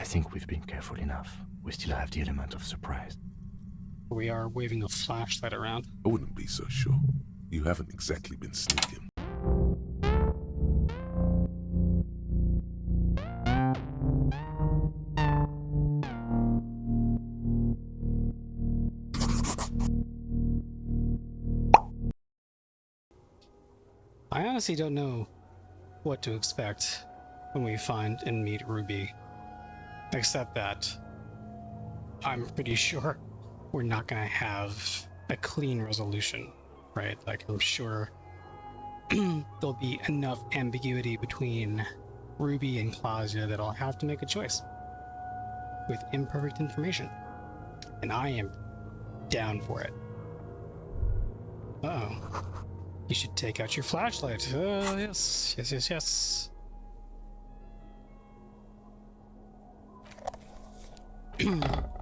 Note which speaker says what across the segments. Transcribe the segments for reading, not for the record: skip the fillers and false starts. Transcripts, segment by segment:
Speaker 1: I think we've been careful enough. We still have the element of surprise.
Speaker 2: We are waving a flashlight around.
Speaker 3: I wouldn't be so sure. You haven't exactly been sneaking.
Speaker 2: I honestly don't know what to expect when we find and meet Ruby. Except that I'm pretty sure we're not gonna have a clean resolution, right? Like, I'm sure there'll be enough ambiguity between Ruby and Claudia that I'll have to make a choice with imperfect information. And I am down for it. Uh-oh. You should take out your flashlight. Yes.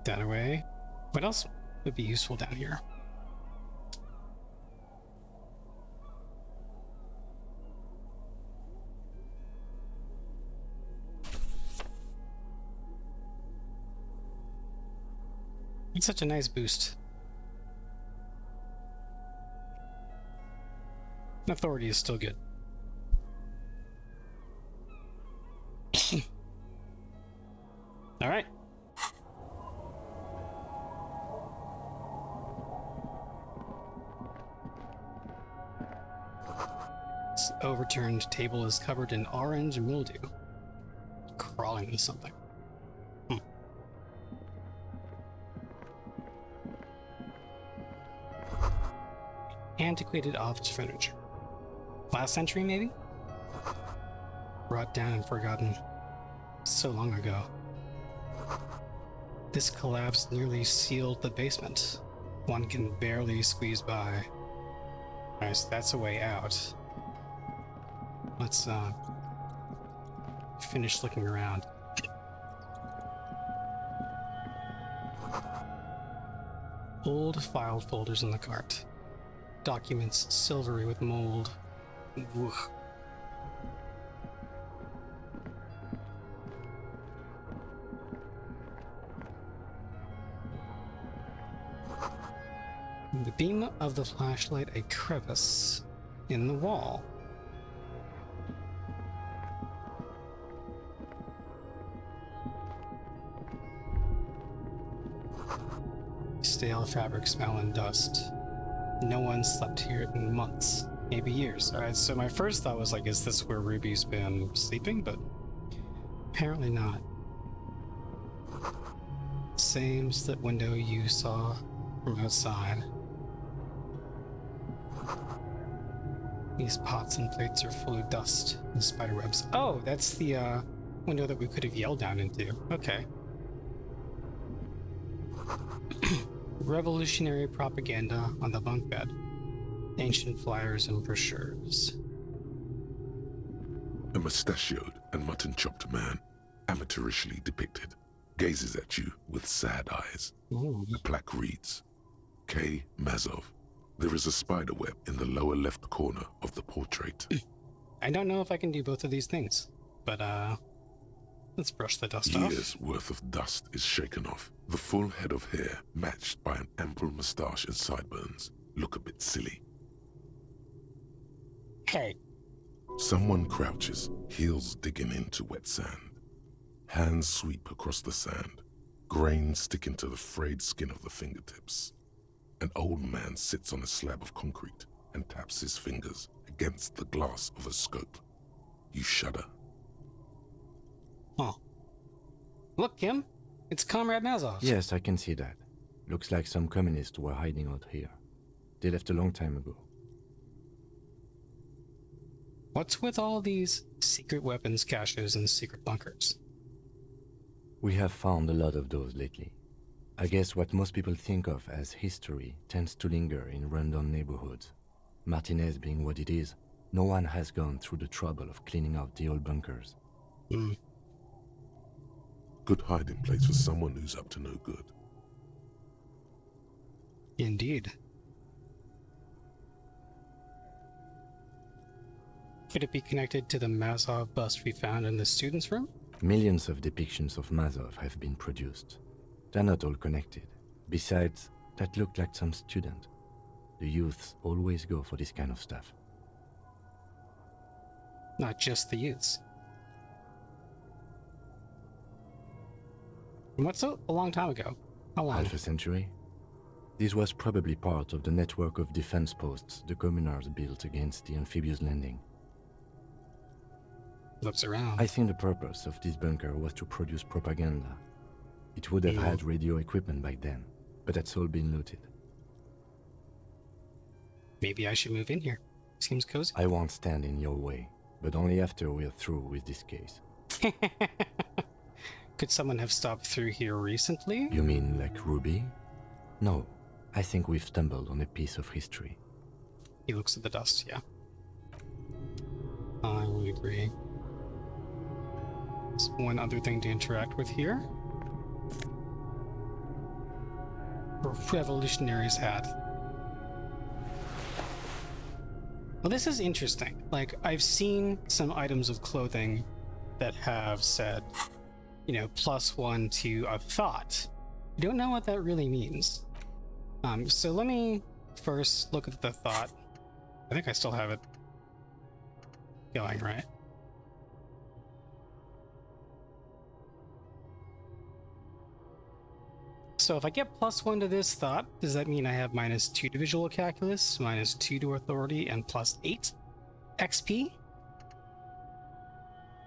Speaker 2: Down away. What else would be useful down here? It's such a nice boost. Authority is still good. All right. This overturned table is covered in orange mildew. Crawling into something. Antiquated office furniture. Last century, maybe? Brought down and forgotten so long ago. This collapse nearly sealed the basement. One can barely squeeze by. Alright, so that's a way out. Let's finish looking around. Old file folders in the cart. Documents silvery with mold. Ugh. The beam of the flashlight, a crevice in the wall. Stale fabric smell and dust. No one slept here in months, maybe years. Alright, so my first thought was like, is this where Ruby's been sleeping? But apparently not. Same slit window you saw from outside. These pots and plates are full of dust and spider webs. Oh, that's the window that we could have yelled down into. Okay. Revolutionary propaganda on the bunk bed. Ancient flyers and brochures.
Speaker 3: A mustachioed and mutton-chopped man, amateurishly depicted, gazes at you with sad eyes.
Speaker 2: Ooh.
Speaker 3: The plaque reads, K. Mazov. There is a spider web in the lower left corner of the portrait.
Speaker 2: I don't know if I can do both of these things, but let's brush the dust off.
Speaker 3: Years worth of dust is shaken off. The full head of hair, matched by an ample moustache and sideburns, look a bit silly.
Speaker 2: Hey.
Speaker 3: Someone crouches, heels digging into wet sand. Hands sweep across the sand, grains sticking to the frayed skin of the fingertips. An old man sits on a slab of concrete and taps his fingers against the glass of a scope. You shudder.
Speaker 2: Oh. Look, Kim. It's Comrade Mazov.
Speaker 1: Yes, I can see that. Looks like some communists were hiding out here. They left a long time ago.
Speaker 2: What's with all these secret weapons caches and secret bunkers?
Speaker 1: We have found a lot of those lately. I guess what most people think of as history tends to linger in rundown neighborhoods. Martinez being what it is, no one has gone through the trouble of cleaning out the old bunkers.
Speaker 3: Good hiding place for someone who's up to no good.
Speaker 2: Indeed. Could it be connected to the Mazov bust we found in the students' room?
Speaker 1: Millions of depictions of Mazov have been produced. They're not all connected. Besides, that looked like some student. The youths always go for this kind of stuff.
Speaker 2: Not just the youths. And what's a long time ago? How long?
Speaker 1: Half a century? This was probably part of the network of defense posts the communards built against the amphibious landing.
Speaker 2: Looks around.
Speaker 1: I think the purpose of this bunker was to produce propaganda. It would have had radio equipment back then, but that's all been looted.
Speaker 2: Maybe I should move in here. Seems cozy.
Speaker 1: I won't stand in your way, but only after we're through with this case.
Speaker 2: Could someone have stopped through here recently?
Speaker 1: You mean like Ruby? No, I think we've stumbled on a piece of history.
Speaker 2: He looks at the dust, yeah. I would agree. There's one other thing to interact with here. A revolutionary's hat. Well, this is interesting. Like, I've seen some items of clothing that have said, you know, +1 to a thought. I don't know what that really means. So let me first look at the thought. I think I still have it going, right? So if I get +1 to this thought, does that mean I have -2 to visual calculus, -2 to authority, and +8 XP?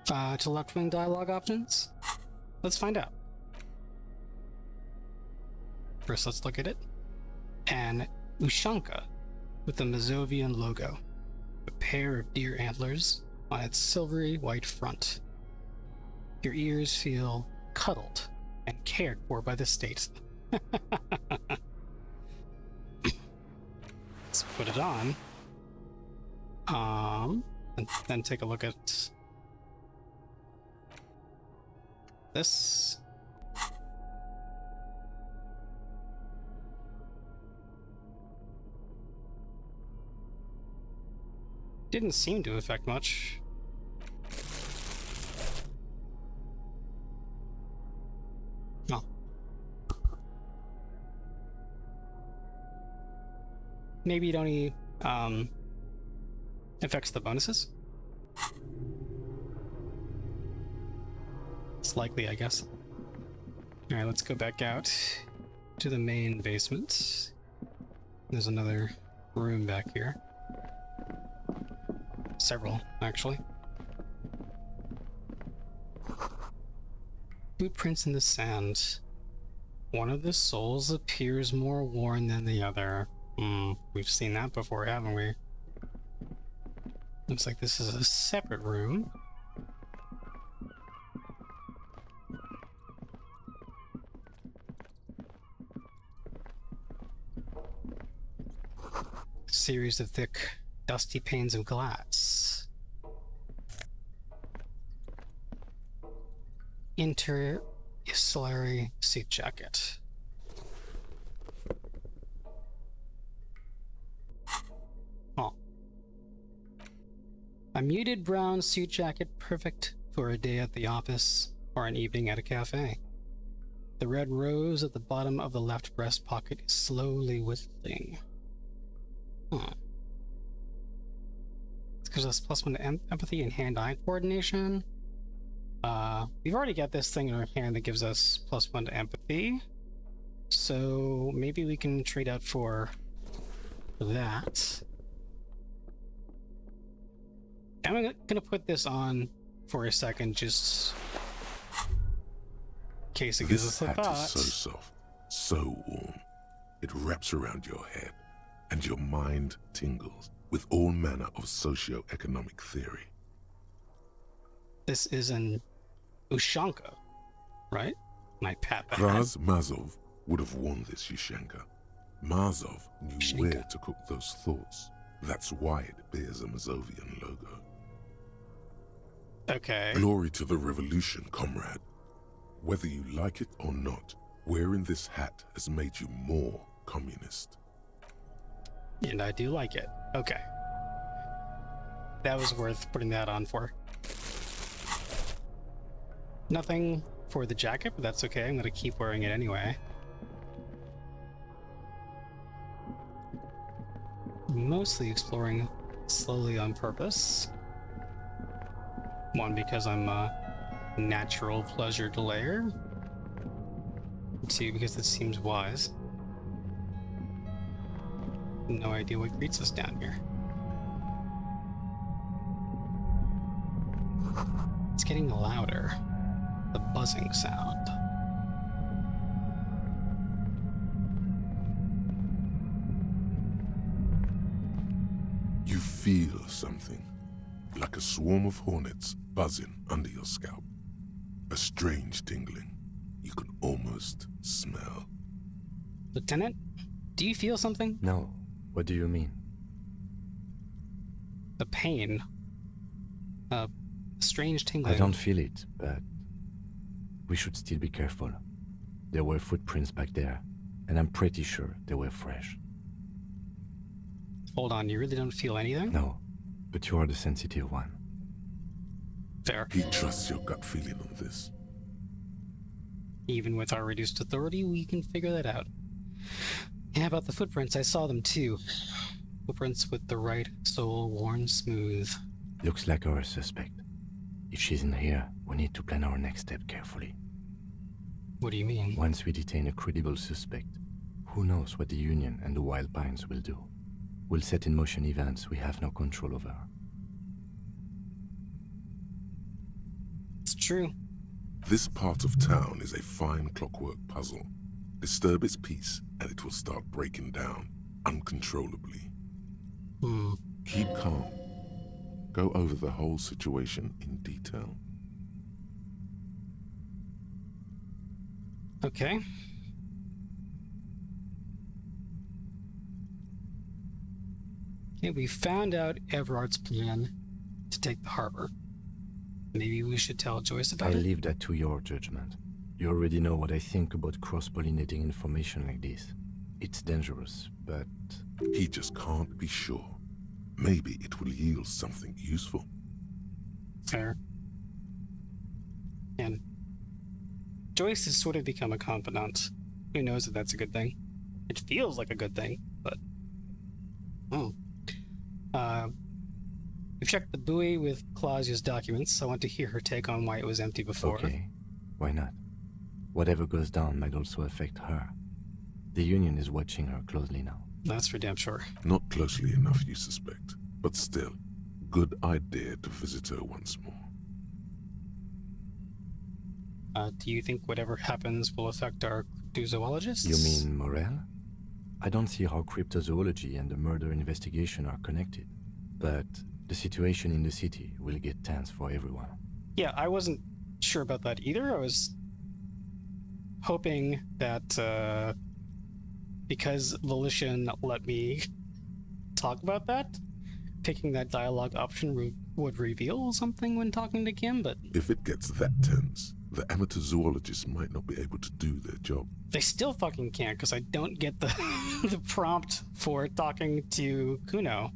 Speaker 2: To left-wing dialogue options? Let's find out. First, let's look at it. An Ushanka with the Mazovian logo. A pair of deer antlers on its silvery white front. Your ears feel cuddled and cared for by the state. Let's put it on. And then take a look at this. Didn't seem to affect much. Oh. Maybe it only affects the bonuses? It's likely, I guess. Alright, let's go back out to the main basement. There's another room back here. Several, actually. Footprints in the sand. One of the souls appears more worn than the other. We've seen that before, haven't we? Looks like this is a separate room. Series of thick, dusty panes of glass. Inter-Isolary suit jacket. Oh. A muted brown suit jacket perfect for a day at the office or an evening at a cafe. The red rose at the bottom of the left breast pocket is slowly whistling. This gives us +1 to empathy and hand-eye coordination. We've already got this thing in our hand that gives us +1 to empathy. So maybe we can trade out for that. I'm gonna put this on for a second, just in case it gives us a
Speaker 3: thought.
Speaker 2: thought.
Speaker 3: Is so soft, so warm. It wraps around your head, and your mind tingles with all manner of socio-economic theory.
Speaker 2: This is an Ushanka, right? My pat that.
Speaker 3: Raz Mazov would have worn this Ushanka. Mazov knew
Speaker 2: Ushanka.
Speaker 3: where to cook those thoughts. That's why it bears a Mazovian logo.
Speaker 2: Okay.
Speaker 3: Glory to the revolution, comrade. Whether you like it or not, wearing this hat has made you more communist.
Speaker 2: And I do like it. Okay. That was worth putting that on for. Nothing for the jacket, but that's okay. I'm gonna keep wearing it anyway. Mostly exploring slowly on purpose. One, because I'm a natural pleasure delayer. Two, because it seems wise. No idea what greets us down here. It's getting louder. The buzzing sound.
Speaker 3: You feel something, like a swarm of hornets buzzing under your scalp. A strange tingling you can almost smell.
Speaker 2: Lieutenant, do you feel something?
Speaker 1: No. What do you mean?
Speaker 2: The pain. A strange tingling.
Speaker 1: I don't feel it, but we should still be careful. There were footprints back there, and I'm pretty sure they were fresh.
Speaker 2: Hold on, you really don't feel anything?
Speaker 1: No, but you are the sensitive one.
Speaker 2: Fair.
Speaker 3: He trusts your gut feeling on this.
Speaker 2: Even with our reduced authority, we can figure that out. Yeah, about the footprints, I saw them too. Footprints with the right sole worn smooth.
Speaker 1: Looks like our suspect. If she's in here, we need to plan our next step carefully.
Speaker 2: What do you mean?
Speaker 1: Once we detain a credible suspect, who knows what the Union and the Wild Pines will do? We'll set in motion events we have no control over.
Speaker 2: It's true.
Speaker 3: This part of town is a fine clockwork puzzle. Disturb its peace, and it will start breaking down uncontrollably. Keep calm. Go over the whole situation in detail.
Speaker 2: Okay. Okay, we found out Everard's plan to take the harbor. Maybe we should tell Joyce about
Speaker 1: I
Speaker 2: it?
Speaker 1: leave that to your judgment. You already know what I think about cross-pollinating information like this. It's dangerous, but...
Speaker 3: He just can't be sure. Maybe it will yield something useful.
Speaker 2: Fair. And Joyce has sort of become a confidant. Who knows if that's a good thing? It feels like a good thing, but... We've checked the buoy with Claudia's documents. I want to hear her take on why it was empty before.
Speaker 1: Okay, why not? Whatever goes down might also affect her. The Union is watching her closely now.
Speaker 2: That's for damn sure.
Speaker 3: Not closely enough, you suspect. But still, good idea to visit her once more.
Speaker 2: Do you think whatever happens will affect our cryptozoologists?
Speaker 1: You mean Morel? I don't see how cryptozoology and the murder investigation are connected. But the situation in the city will get tense for everyone.
Speaker 2: Yeah, I wasn't sure about that either. I was hoping that because Volition let me talk about that, picking that dialogue option would reveal something when talking to Kim, but...
Speaker 3: If it gets that tense, the amateur zoologists might not be able to do their job.
Speaker 2: They still fucking can't, because I don't get the, the prompt for talking to Kuno.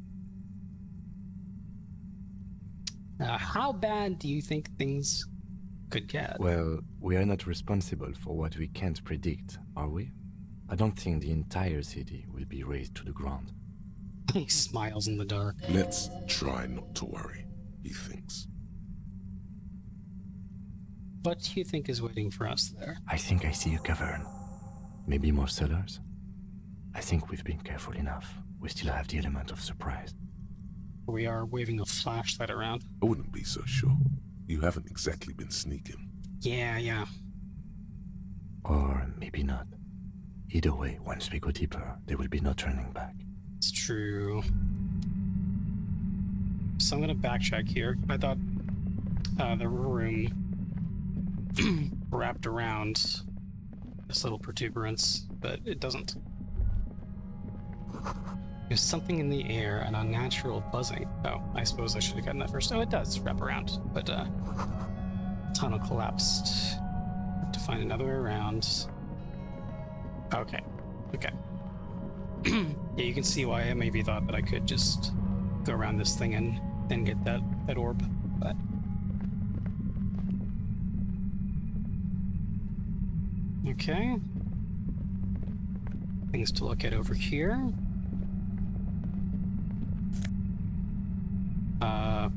Speaker 2: How bad do you think things could get?
Speaker 1: Well, we are not responsible for what we can't predict, are we? I don't think the entire city will be razed to the ground.
Speaker 2: He smiles in the dark.
Speaker 3: Let's try not to worry, he thinks.
Speaker 2: What do you think is waiting for us there?
Speaker 1: I think I see a cavern. Maybe more cellars? I think we've been careful enough. We still have the element of surprise.
Speaker 2: We are waving a flashlight around.
Speaker 3: I wouldn't be so sure. You haven't exactly been sneaking.
Speaker 2: Yeah.
Speaker 1: Or maybe not. Either way, once we go deeper, there will be no turning back.
Speaker 2: It's true. So I'm gonna backtrack here. I thought the room wrapped around this little protuberance, but it doesn't. There's something in the air, an unnatural buzzing. Oh, I suppose I should have gotten that first. Oh, it does wrap around, but tunnel collapsed. Have to find another way around. Okay. Yeah, you can see why I maybe thought that I could just go around this thing and then get that orb, but Okay. Things to look at over here.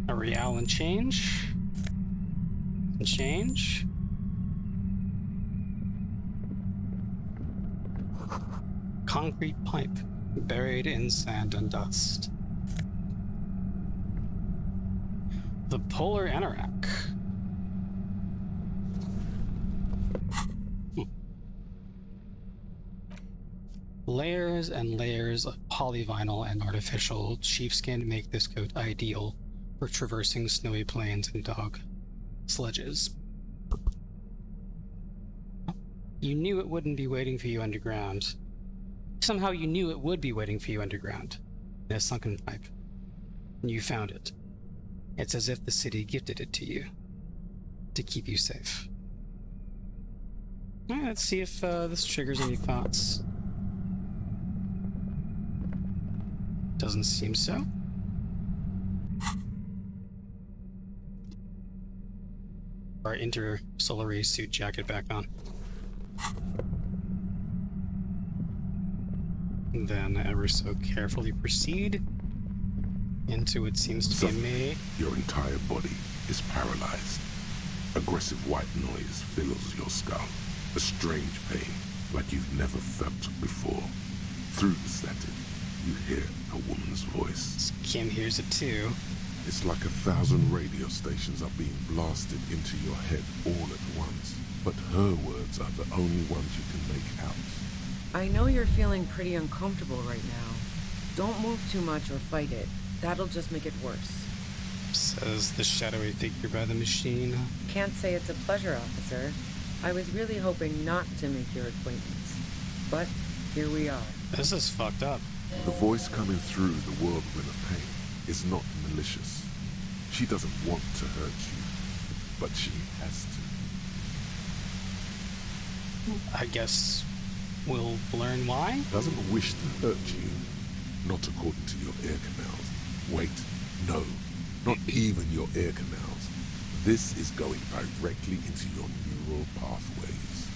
Speaker 2: A real and change. And change. Concrete pipe buried in sand and dust. The polar anorak. Layers and layers of polyvinyl and artificial sheepskin make this coat ideal for traversing snowy plains and dog sledges. You knew it wouldn't be waiting for you underground. Somehow you knew it would be waiting for you underground, in a sunken pipe. And you found it. It's as if the city gifted it to you, to keep you safe. Alright, let's see if this triggers any thoughts. Doesn't seem so. Our intersolary suit jacket back on. And then ever so carefully proceed into what seems to be me.
Speaker 3: Your entire body is paralyzed. Aggressive white noise fills your skull. A strange pain like you've never felt before. Through the static, you hear a woman's voice.
Speaker 2: Kim hears it too.
Speaker 3: It's like 1,000 radio stations are being blasted into your head all at once. But her words are the only ones you can make out.
Speaker 4: I know you're feeling pretty uncomfortable right now. Don't move too much or fight it. That'll just make it worse.
Speaker 2: Says the shadowy figure by the machine.
Speaker 4: Can't say it's a pleasure, officer. I was really hoping not to make your acquaintance. But here we are.
Speaker 2: This is fucked up.
Speaker 3: The voice coming through the whirlwind of pain is not malicious. She doesn't want to hurt you, but she has to.
Speaker 2: I guess we'll learn why?
Speaker 3: Doesn't wish to hurt you, not according to your ear canals. Wait, no, not even your ear canals. This is going directly into your neural pathways.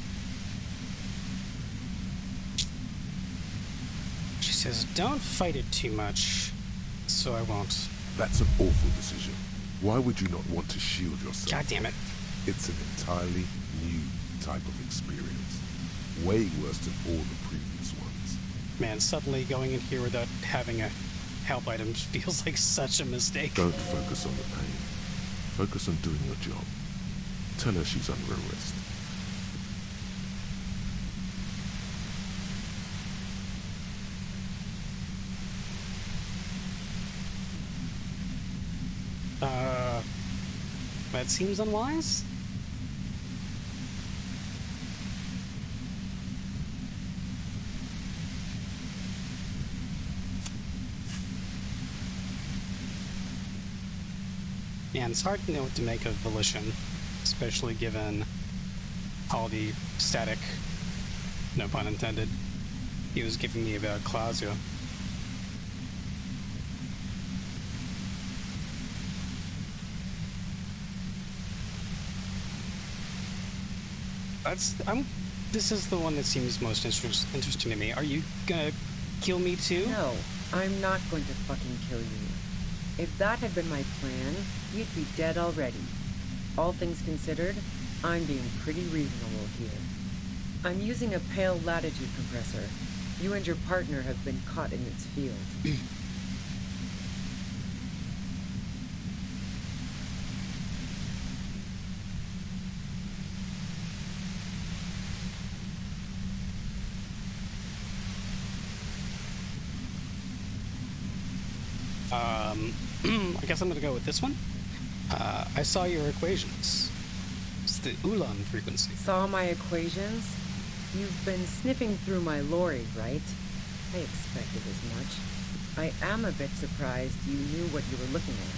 Speaker 2: She says, don't fight it too much, so I won't.
Speaker 3: That's an awful decision. Why would you not want to shield yourself?
Speaker 2: God damn it.
Speaker 3: It's an entirely new type of experience. Way worse than all the previous ones.
Speaker 2: Man, suddenly going in here without having a help item feels like such a mistake.
Speaker 3: Don't focus on the pain. Focus on doing your job. Tell her she's under arrest.
Speaker 2: That seems unwise? Yeah, it's hard to know what to make of Volition, especially given all the static, no pun intended, he was giving me about Claudio. This is the one that seems most interesting to me. Are you gonna kill me too?
Speaker 4: No, I'm not going to fucking kill you. If that had been my plan, you'd be dead already. All things considered, I'm being pretty reasonable here. I'm using a pale latitude compressor. You and your partner have been caught in its field.
Speaker 2: I guess I'm gonna go with this one. I saw your equations. It's the Ulan frequency.
Speaker 4: Saw my equations? You've been sniffing through my lorry, right? I expected as much. I am a bit surprised you knew what you were looking at.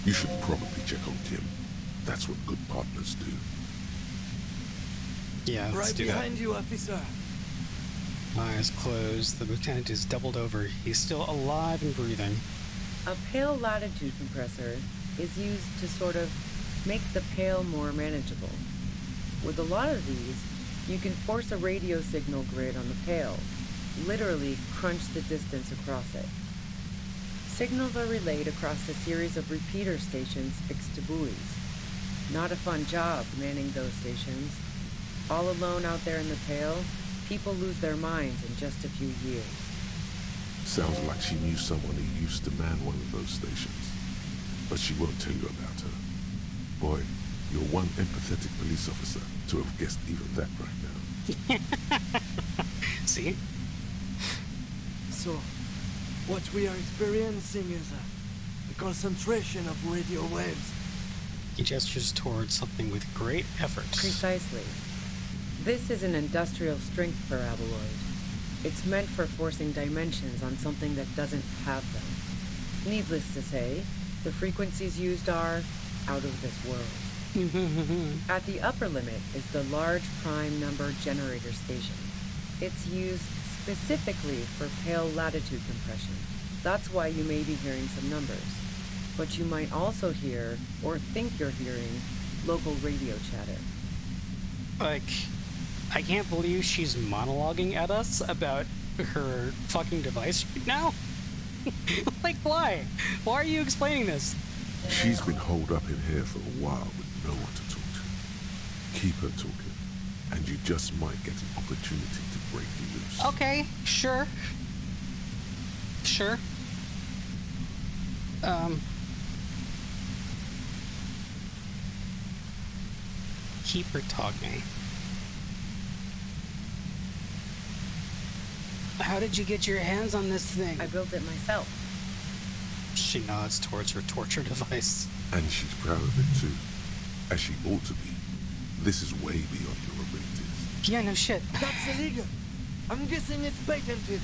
Speaker 3: You should probably check on Kim. That's what good partners do.
Speaker 2: Yeah, let's do that.
Speaker 5: Behind you, officer.
Speaker 2: Eyes closed, the lieutenant is doubled over. He's still alive and breathing.
Speaker 4: A pale latitude compressor is used to sort of make the pale more manageable. With a lot of these, you can force a radio signal grid on the pale, literally crunch the distance across it. Signals are relayed across a series of repeater stations fixed to buoys. Not a fun job manning those stations. All alone out there in the pale, people lose their minds in just a few years.
Speaker 3: Sounds like she knew someone who used to man one of those stations. But she won't tell you about her. Boy, you're one empathetic police officer to have guessed even that right now.
Speaker 2: See?
Speaker 5: So, what we are experiencing is a concentration of radio waves.
Speaker 2: He gestures towards something with great effort.
Speaker 4: Precisely. This is an industrial strength paraboloid. It's meant for forcing dimensions on something that doesn't have them. Needless to say, the frequencies used are out of this world. At the upper limit is the large prime number generator station. It's used specifically for pale latitude compression. That's why you may be hearing some numbers. But you might also hear, or think you're hearing, local radio chatter.
Speaker 2: Like, I can't believe she's monologuing at us about her fucking device right now. Like, why? Why are you explaining this?
Speaker 3: She's been holed up in here for a while with no one to talk to. Keep her talking, and you just might get an opportunity to break you loose.
Speaker 2: Okay, sure. Sure. Keep her talking. How did you get your hands on this thing?
Speaker 4: I built it myself.
Speaker 2: She nods towards her torture device.
Speaker 3: And she's proud of it too, as she ought to be. This is way beyond your abilities.
Speaker 2: Yeah, no shit.
Speaker 5: That's illegal. I'm guessing it's patented.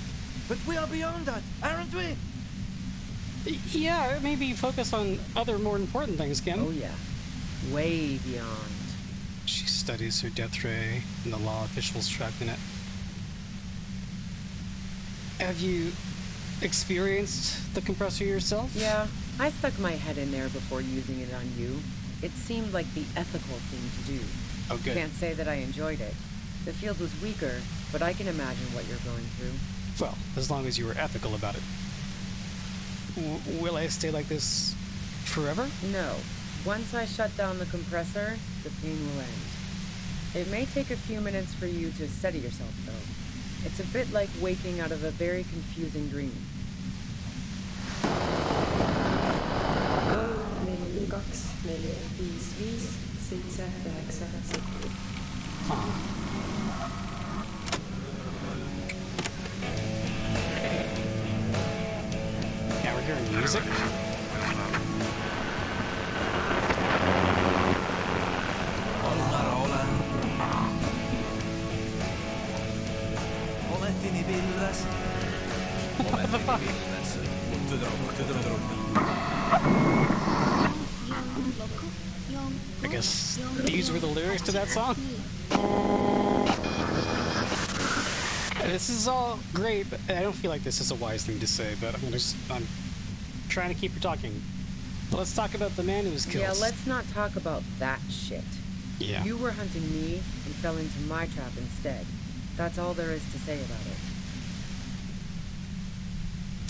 Speaker 5: But we are beyond that, aren't we?
Speaker 2: Yeah, maybe focus on other more important things, Kim.
Speaker 4: Oh yeah. Way beyond.
Speaker 2: She studies her death ray and the law officials trapped in it. Have you experienced the compressor yourself?
Speaker 4: Yeah, I stuck my head in there before using it on you. It seemed like the ethical thing to do.
Speaker 2: Oh, good.
Speaker 4: Can't say that I enjoyed it. The field was weaker, but I can imagine what you're going through.
Speaker 2: Well, as long as you were ethical about it. Will I stay like this forever?
Speaker 4: No. Once I shut down the compressor, the pain will end. It may take a few minutes for you to steady yourself, though. It's a bit like waking out of a very confusing dream.
Speaker 2: Now we're hearing music. What the fuck? I guess these were the lyrics to that song? This is all great, but I don't feel like this is a wise thing to say, but I'm trying to keep her talking. But let's talk about the man who was killed.
Speaker 4: Yeah, let's not talk about that shit.
Speaker 2: Yeah.
Speaker 4: You were hunting me and fell into my trap instead. That's all there is to say about it.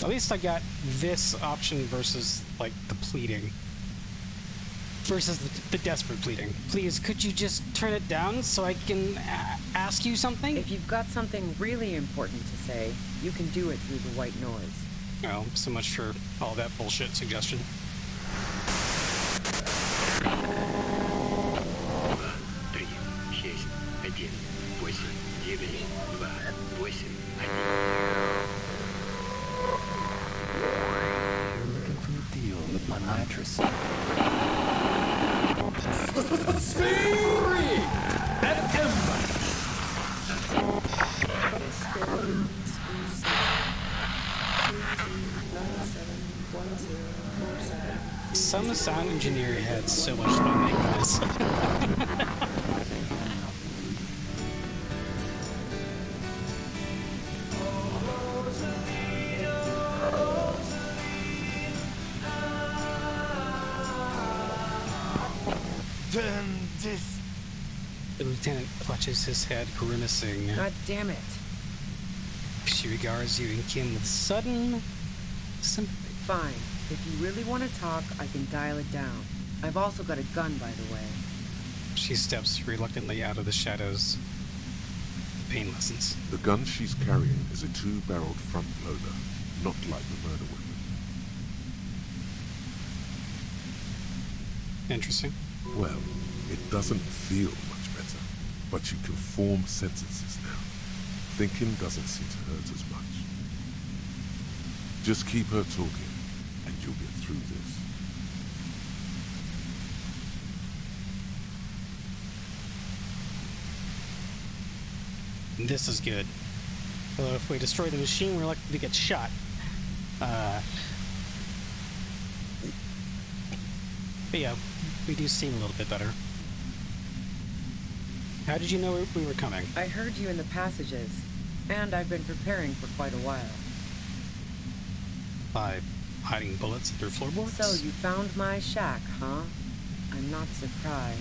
Speaker 2: At least I got this option versus, like, the pleading. Versus the desperate pleading. Please, could you just turn it down so I can ask you something?
Speaker 4: If you've got something really important to say, you can do it through the white noise.
Speaker 2: Oh, so much for all that bullshit suggestion.
Speaker 6: You're looking for a deal with my mattress.
Speaker 2: Some sound engineer had so much fun making this.
Speaker 5: Turn this.
Speaker 2: The lieutenant clutches his head, grimacing.
Speaker 4: God damn it.
Speaker 2: She regards you and Kim with sudden sympathy.
Speaker 4: Fine. If you really want to talk, I can dial it down. I've also got a gun, by the way.
Speaker 2: She steps reluctantly out of the shadows. Pain lessens.
Speaker 3: The gun she's carrying is a 2-barreled front loader, not like the murder weapon.
Speaker 2: Interesting.
Speaker 3: Well, it doesn't feel much better, but you can form sentences now. Thinking doesn't seem to hurt as much. Just keep her talking, and you'll get through this.
Speaker 2: This is good. Although if we destroy the machine, we're likely to get shot. But yeah, we do seem a little bit better. How did you know we were coming?
Speaker 4: I heard you in the passages, and I've been preparing for quite a while.
Speaker 2: By hiding bullets through floorboards?
Speaker 4: So you found my shack, huh? I'm not surprised.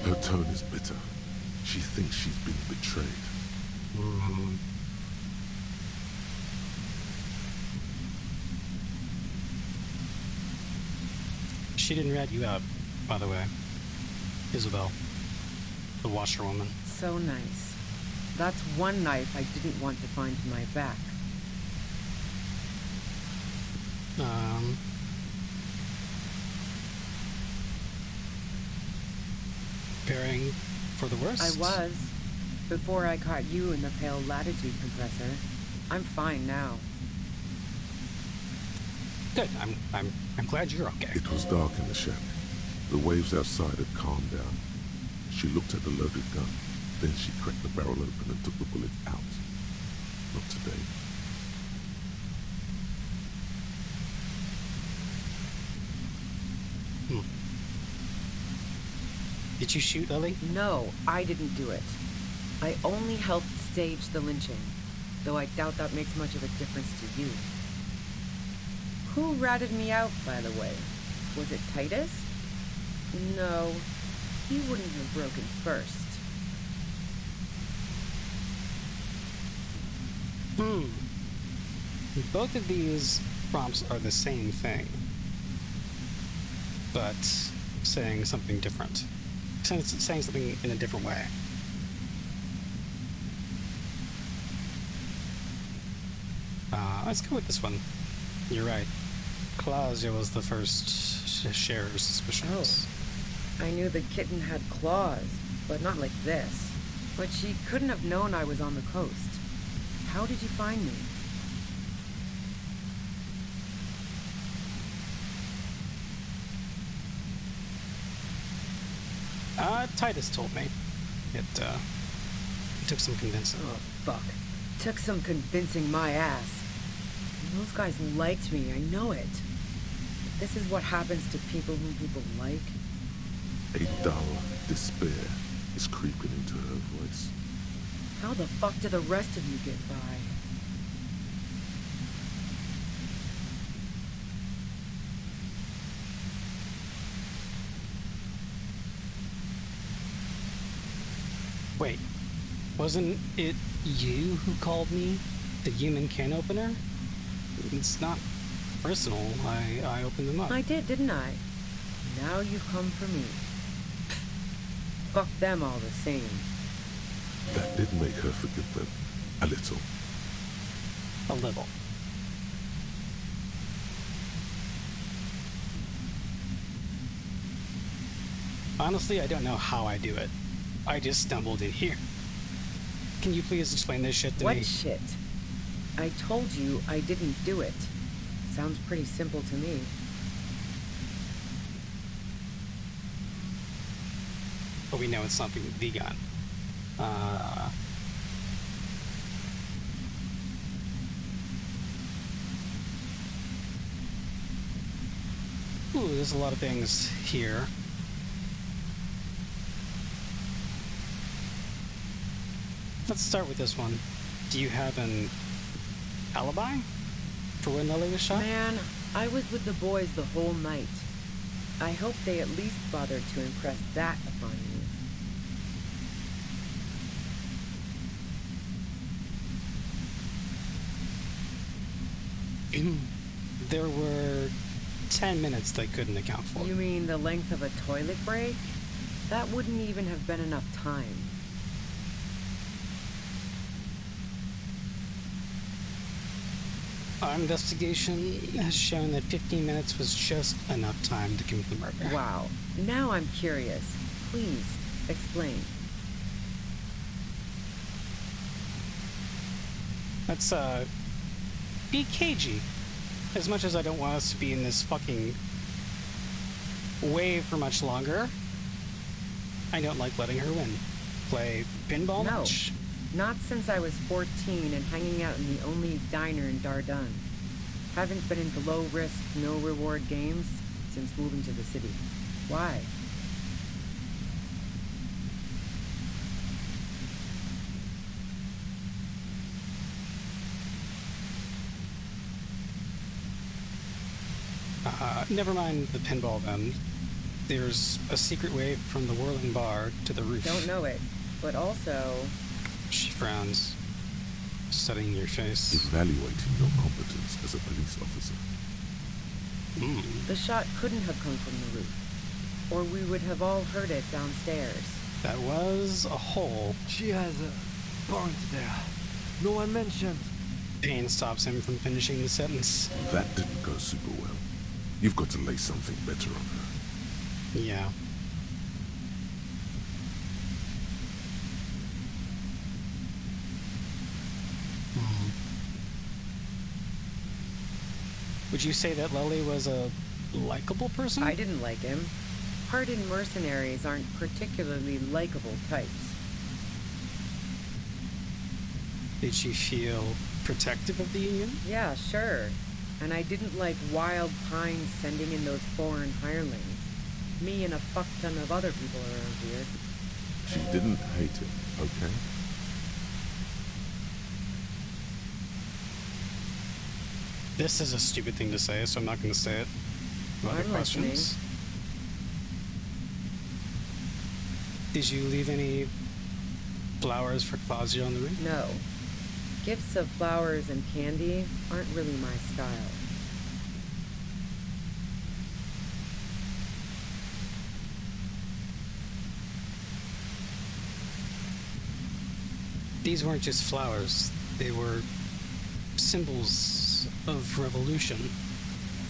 Speaker 3: Her tone is bitter. She thinks she's been betrayed.
Speaker 2: She didn't rat you out, by the way. Isabel, the washerwoman.
Speaker 4: So nice. That's one knife I didn't want to find in my back.
Speaker 2: Preparing for the worst?
Speaker 4: I was. Before I caught you in the pale latitude compressor. I'm fine now.
Speaker 2: Good. I'm glad you're okay.
Speaker 3: It was dark in the shack. The waves outside had calmed down. She looked at the loaded gun. Then she cracked the barrel open and took the bullet out. Not today.
Speaker 2: Did you shoot Lily?
Speaker 4: No, I didn't do it. I only helped stage the lynching, though I doubt that makes much of a difference to you. Who ratted me out, by the way? Was it Titus? No, he wouldn't have broken first.
Speaker 2: Both of these prompts are the same thing, but saying something different. Saying something in a different way. Let's go with this one. You're right. Claudia was the first to share her suspicions.
Speaker 4: I knew the kitten had claws, but not like this. But she couldn't have known I was on the coast. How did you find me?
Speaker 2: Titus told me. It took some convincing.
Speaker 4: Oh, fuck. Took some convincing my ass. Those guys liked me, I know it. If this is what happens to people whom people like.
Speaker 3: A dull despair is creeping into her voice.
Speaker 4: How the fuck do the rest of you get by?
Speaker 2: Wait, wasn't it you who called me the human can opener? It's not personal. I opened them up.
Speaker 4: I did, didn't I? Now you've come for me. Fuck them all the same.
Speaker 3: That did make her forgive them. A little.
Speaker 2: A little. Honestly, I don't know how I do it. I just stumbled in here. Can you please explain this shit to me?
Speaker 4: What shit? I told you I didn't do it. Sounds pretty simple to me.
Speaker 2: But we know it's something the gun. Ooh, there's a lot of things here. Let's start with this one. Do you have an alibi for when Lily was shot?
Speaker 4: Man, I was with the boys the whole night. I hope they at least bothered to impress that upon you.
Speaker 2: There were 10 minutes they couldn't account for.
Speaker 4: You mean the length of a toilet break? That wouldn't even have been enough time.
Speaker 2: Our investigation has shown that 15 minutes was just enough time to commit the murder.
Speaker 4: Wow. Now I'm curious. Please, explain.
Speaker 2: Let's, be cagey. As much as I don't want us to be in this fucking wave for much longer, I don't like letting her win. Play pinball
Speaker 4: No.
Speaker 2: much?
Speaker 4: Not since I was 14 and hanging out in the only diner in Dardun. Haven't been into low-risk, no-reward games since moving to the city. Why?
Speaker 2: Never mind the pinball then. There's a secret way from the whirling bar to the roof.
Speaker 4: Don't know it. But also...
Speaker 2: She frowns, studying your face.
Speaker 3: Evaluating your competence as a police officer.
Speaker 4: The shot couldn't have come from the roof. Or we would have all heard it downstairs.
Speaker 2: That was a hole.
Speaker 5: She has a point there. No one mentioned.
Speaker 2: Pain stops him from finishing the sentence.
Speaker 3: That didn't go super well. You've got to lay something better on her.
Speaker 2: Yeah. Would you say that Lily was a likable person?
Speaker 4: I didn't like him. Hardened mercenaries aren't particularly likable types.
Speaker 2: Did she feel protective of the Union?
Speaker 4: Yeah, sure. And I didn't like Wild Pines sending in those foreign hirelings. Me and a fuck ton of other people around here.
Speaker 3: She didn't hate him, okay?
Speaker 2: This is a stupid thing to say, so I'm not going to say it. Other
Speaker 4: I'm
Speaker 2: questions?
Speaker 4: listening.
Speaker 2: Did you leave any flowers for Claudia on the roof?
Speaker 4: No. Gifts of flowers and candy aren't really my style.
Speaker 2: These weren't just flowers. They were symbols of revolution.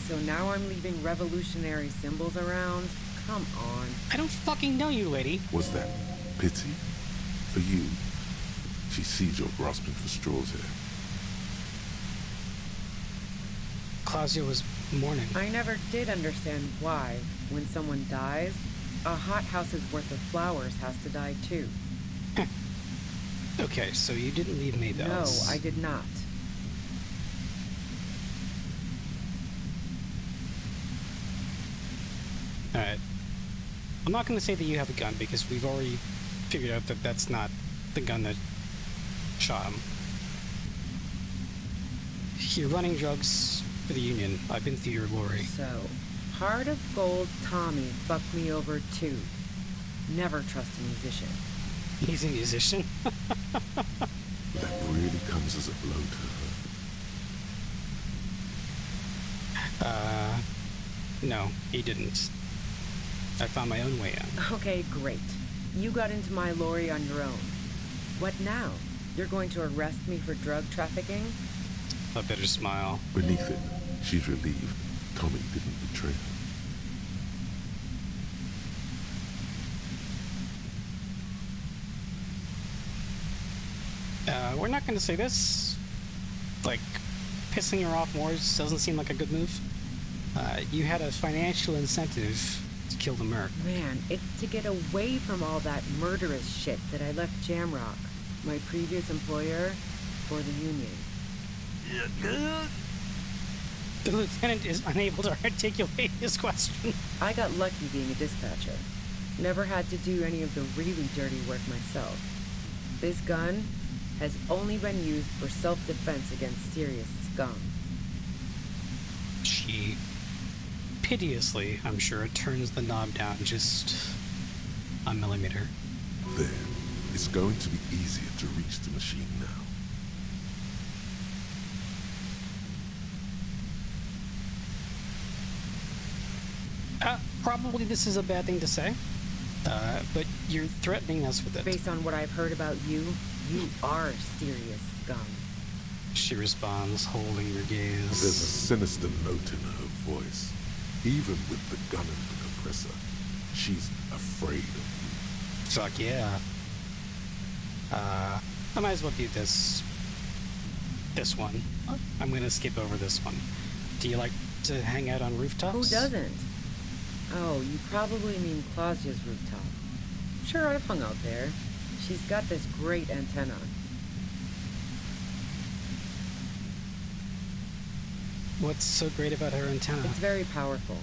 Speaker 4: So now I'm leaving revolutionary symbols around? Come on.
Speaker 2: I don't fucking know you, lady.
Speaker 3: Was that pity? For you? She sees you're grasping for straws here.
Speaker 2: Claudia was mourning.
Speaker 4: I never did understand why, when someone dies, a hothouse's worth of flowers has to die too.
Speaker 2: Okay, so you didn't leave me those.
Speaker 4: No, I did not.
Speaker 2: Alright. I'm not going to say that you have a gun because we've already figured out that that's not the gun that shot him. You're running drugs for the Union. I've been through your lorry.
Speaker 4: So, Heart of Gold Tommy fucked me over too. Never trust a musician.
Speaker 2: He's a musician?
Speaker 3: That really comes as a blow to her.
Speaker 2: No, he didn't. I found my own way out.
Speaker 4: Okay, great. You got into my lorry on your own. What now? You're going to arrest me for drug trafficking?
Speaker 2: A bitter smile.
Speaker 3: Beneath it, she's relieved Tommy didn't betray her.
Speaker 2: We're not going to say this. Like, pissing her off more just doesn't seem like a good move. You had a financial incentive to kill the merc.
Speaker 4: Man, it's to get away from all that murderous shit that I left Jamrock, my previous employer, for the Union.
Speaker 2: The lieutenant is unable to articulate his question.
Speaker 4: I got lucky being a dispatcher. Never had to do any of the really dirty work myself. This gun has only been used for self-defense against serious scum.
Speaker 2: She piteously, I'm sure, it turns the knob down just a millimeter.
Speaker 3: There. It's going to be easier to reach the machine now.
Speaker 2: Probably this is a bad thing to say, but you're threatening us with it.
Speaker 4: Based on what I've heard about you, you are serious scum.
Speaker 2: She responds, holding her gaze.
Speaker 3: There's a sinister note in her voice. Even with the gun and the compressor, she's afraid of you.
Speaker 2: Fuck yeah. I might as well do this one. I'm gonna skip over this one. Do you like to hang out on rooftops?
Speaker 4: Who doesn't? Oh, you probably mean Claudia's rooftop. Sure, I've hung out there. She's got this great antenna.
Speaker 2: What's so great about her antenna?
Speaker 4: It's very powerful.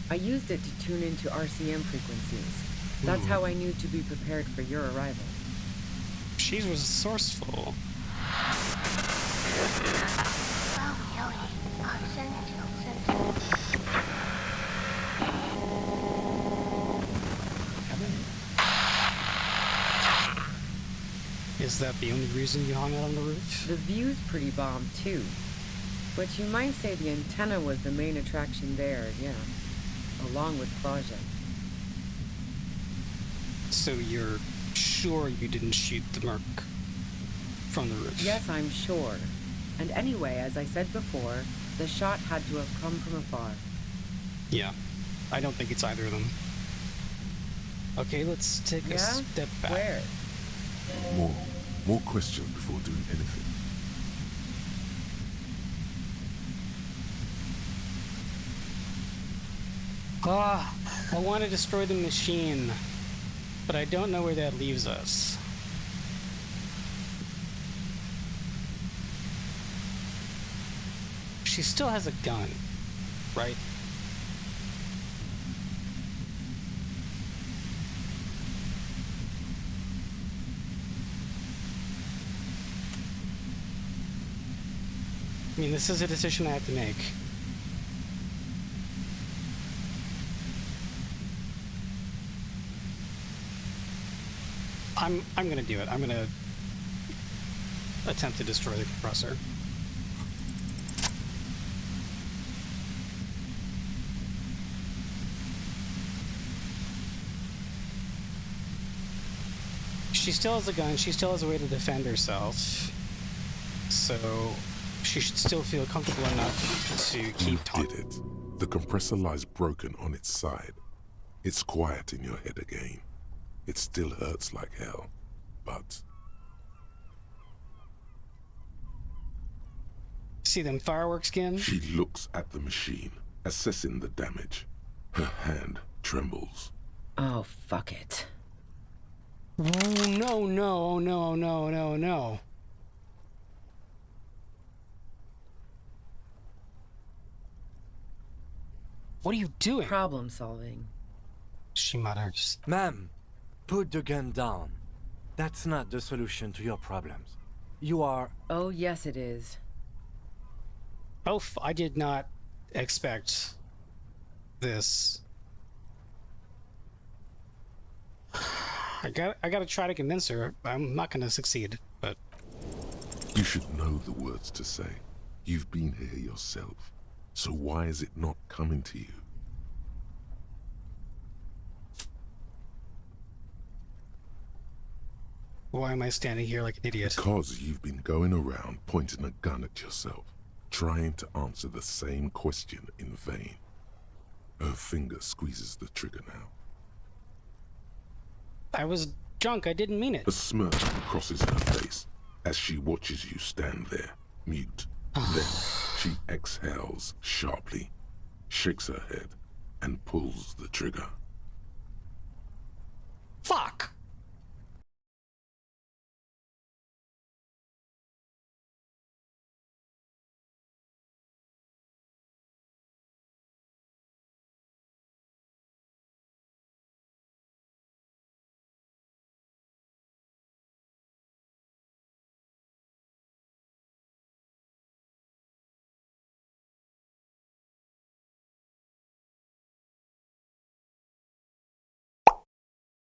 Speaker 4: I used it to tune into RCM frequencies. That's how I knew to be prepared for your arrival.
Speaker 2: She's resourceful. Is that the only reason you hung out on the roof?
Speaker 4: The view's pretty bomb, too. But you might say the antenna was the main attraction there, yeah. Along with Claudia.
Speaker 2: So you're sure you didn't shoot the merc from the roof?
Speaker 4: Yes, I'm sure. And anyway, as I said before, the shot had to have come from afar.
Speaker 2: Yeah. I don't think it's either of them. Okay, let's take a step back.
Speaker 4: Where?
Speaker 3: More questions before doing anything.
Speaker 2: I want to destroy the machine, but I don't know where that leaves us. She still has a gun, right? I mean, this is a decision I have to make. I'm gonna do it. I'm gonna attempt to destroy the compressor. She still has a gun. She still has a way to defend herself. So she should still feel comfortable enough to keep talking.
Speaker 3: You did it. The compressor lies broken on its side. It's quiet in your head again. It still hurts like hell, but...
Speaker 2: See them fireworks again?
Speaker 3: She looks at the machine, assessing the damage. Her hand trembles.
Speaker 4: Oh, fuck it.
Speaker 2: Oh, no, no, no, no, no, no. What are you doing?
Speaker 4: Problem solving.
Speaker 2: She mutters.
Speaker 1: Ma'am, put the gun down. That's not the solution to your problems. You are...
Speaker 4: Oh, yes it is.
Speaker 2: Oh, I did not expect this. I gotta try to convince her. I'm not gonna succeed, but...
Speaker 3: You should know the words to say. You've been here yourself. So why is it not coming to you?
Speaker 2: Why am I standing here like an idiot?
Speaker 3: Because you've been going around pointing a gun at yourself, trying to answer the same question in vain. Her finger squeezes the trigger now.
Speaker 2: I was drunk. I didn't mean it.
Speaker 3: A smirk crosses her face as she watches you stand there, mute. Then she exhales sharply, shakes her head, and pulls the trigger.